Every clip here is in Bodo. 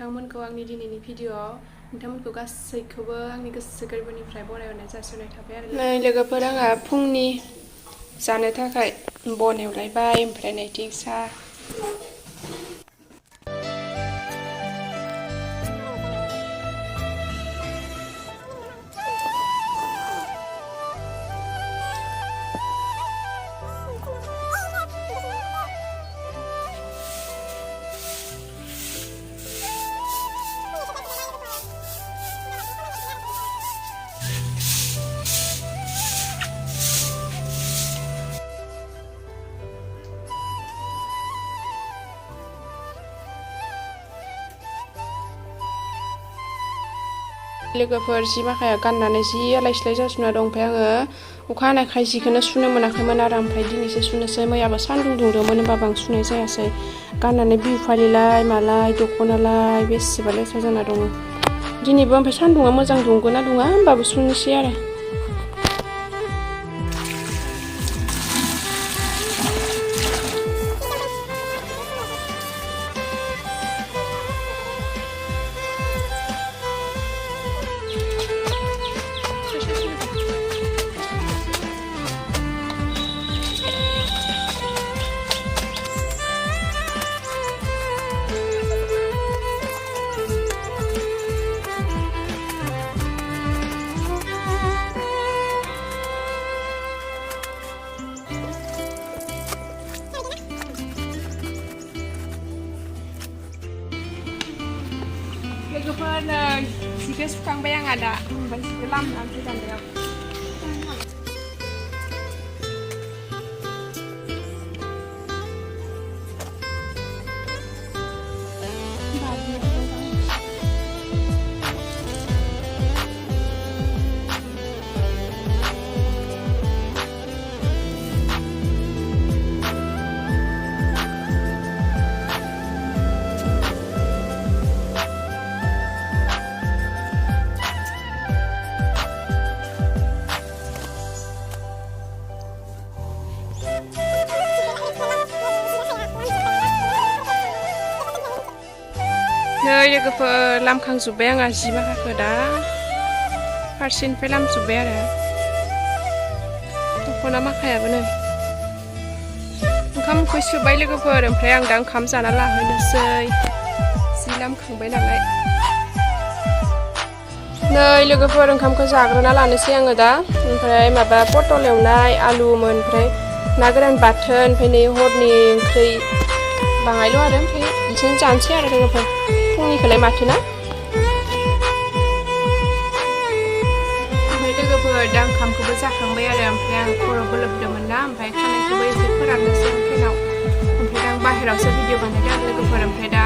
नोंथांमोनखौ आंनि दिनैनि भिडिअ'आव नोंथांमोनखौ गासैखौबो आंनि गोसो गोरबोनिफ्राय बरायहरनाय जासिहरनाय थाबाय आरो नै लोगोफोर आंहा फुंनि जानो थाखाय बन एवलायबाय ओमफ्राय नैथिं साहा लोगोफोर जि माखाया गाननानै जि आलाय सिलाय जाजोबना दं ओमफ्राय आङो अखा हानायखाय जिखौनो सुनो मोनाखैमोन आरो ओमफ्राय दिनैसो सुनोसै मैयाबो सान्दुं दुंदोंमोन होनबाबो आं सुनाय जायासै गाननानै बिहु फालिलाय मालाय दख'नालाय बेसेबा लेथ्रा जाना दङ दिनैबो ओमफ्राय सान्दुङा मोजां दुंगोन ना दुङा होमबाबो सुनोसै आरो लोगोफोर नै जिखौ सुखांबाय आंहा दा ओमफ्राय जिखौ लामनानै दान्दायाव नै लोगोफोर लामखांजोब्बाय आंहा जि माखाखौ दा फारसेनिफ्राय लामजोब्बाय आरो दख'ना माखायाबो नै ओंखाम उखै सोबाय लोगोफोर ओमफ्राय आं दा ओंखाम जाना लाहैनोसै जि लामखांबाय नालाय नै लोगोफोर ओंखामखौ जाग्रोना लानोसै आङो दा ओमफ्राय माबा पटल एवनाय आलुमोन ओमफ्राय ना गोरान बाथोन ओमफ्राय नै हरनि ओंख्रि बाङायल' आरो ओमफ्राय बिदिनो जानोसै आरो लोगोफोर फुंनिखौलाय माथो ना ओमफ्राय लोगोफोर दा ओंखामखौबो जाखांबाय आरो ओमफ्राय आं खर'बो लोबदोंमोन ना ओमफ्राय खानायखौबो एसे फोराननोसै फेनाव ओमफ्राय आं बाहेरायावसो भिडिअ बानायदों आरो लोगोफोर ओमफ्राय दा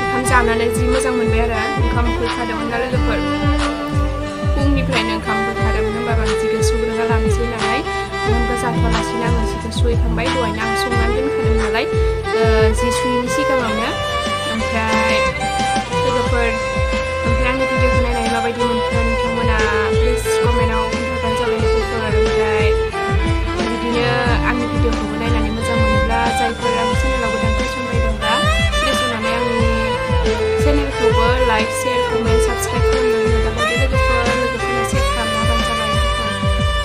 ओंखाम जानानै जि मोजां मोनबाय आरो ओंखाम उखैखादोंमोन ना लोगोफोर फुंनिफ्रायनो ओंखाम उखैखादोंमोन होनबाबो आं जिखौ सुग्रोना लानोसै नालाय ओंखामखौ जाथ'वालासिनो आङो जिखौ सुहैखांबाय दहायनो आं संनानै दोनखादों नालाय जि सुयैनि सिगाङावनो ओमफ्राय लोगोफोर ओमफ्राय आंनि भिडिअखौ नायनानै माबायदि मोनखो नोंथांमोना प्लिज कमेन्टआव खोन्थाबानो जाबाय लोगोफोर ओमफ्राय बिदिनो आंनि भिडिअखौबो नायनानै मोजां मोनोब्ला जायफोर आंनि चेनेलाव गोदान फैसन बायदोंब्ला प्लिज अननानै आंनि चेनेलखौबो लाइक शेयार कमेन्ट साबस्क्राइब खालामनानै दाबायदि लोगोफोरनो शेयार खालामना होबानो जाबाय लोगोफोर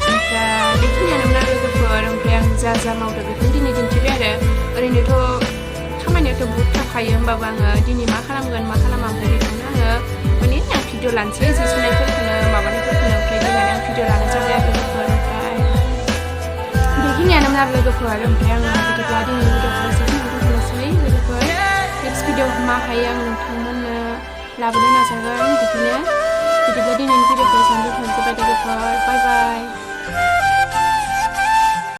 ओमफ्राय बेखिनियानोमोन आरो लोगोफोर ओमफ्राय आं जा मावदों बेखौनो दिनै दिन्थिबाय आरो ओरैनोथ' खामानियाथ' बहुद थाखायो होमबाबो आङो दिनै मा खालामगोन मा खालामा ओमफ्राय बेखौनो आङो माने आं भिडिअ लानोसै जि सुनायफोरखौनो माबानायफोरखौनो ओमफ्राय दिनै आं भिडिअ लानाय जाबाय आरो लोगोफोर ओमफ्राय बेखिनियानोमोन आरो लोगोफोर ओमफ्राय आङो बिदिब्ला दिनैनि भिडिअखौ एसे दोनथ'नोसै लोगोफोर नेक्स्ट भिडिअ मा हायो आं नोंथांमोननो लाबोनो नाजागोन बिदिब्ला दिनैनि भिडिअखौ एसेयावनो दोनथ'नोसै लोगोफोर बाय बाय